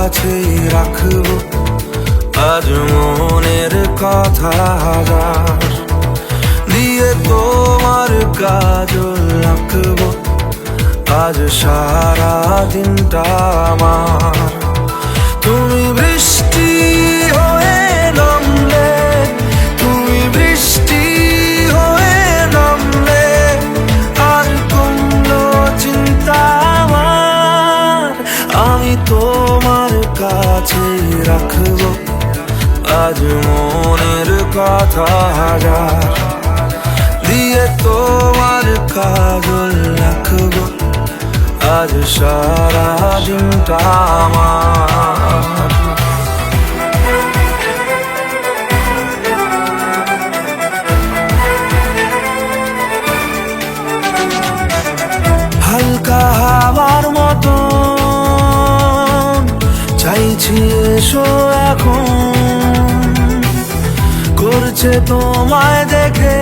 কাছেই রাখবো আজ মনের কথা হাজার দিয়ে তোমার কাজল আঁকবো আজ সারা দিনটা আমার। তুমি বৃষ্টি হয়ে নামলে, তুমি বৃষ্টি হয়ে নামলে আর কোনো চিন্তা আমার। আমি তোমার কাছে রাখবো আজ মনের কথা হাজার দিয়ে তোমার কাজল রাখবো আজ সারা দিনটা আমার। হালকা হাওয়ার মতো চাইছি এসো এখন, করছে তোমায় দেখে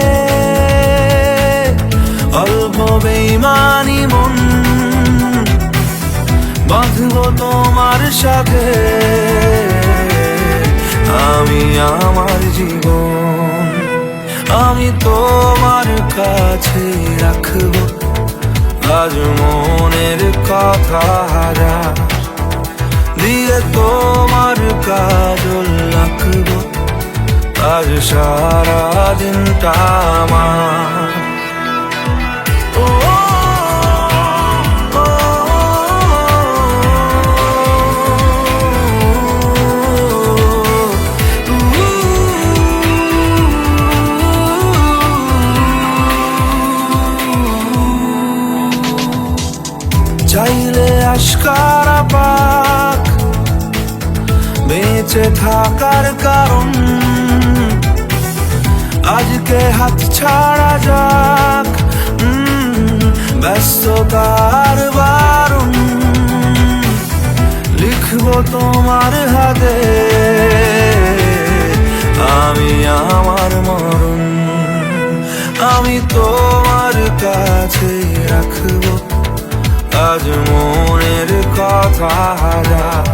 অল্প বেইমানি মন। বাঁধবো তোমার সাথে আমি আমার জীবন। আমি তোমার কাছে রাখবো আজ মনের কথা হাজার দিয়ে তোমার কাজল রাখবো আজ সারা দিনটা আমার। চাইলে আশকারা পাক বেঁচে থাকার কারণ, আজকে হাত ছাড়া যাক ব্যস্ততার বারণ। লিখবো তোমার হাতে আমি আমার মরণ। আমি তোমার কাছে রাখবো আজ মনের কথা হাজার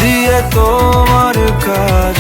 দিয়ে তোমার কাজ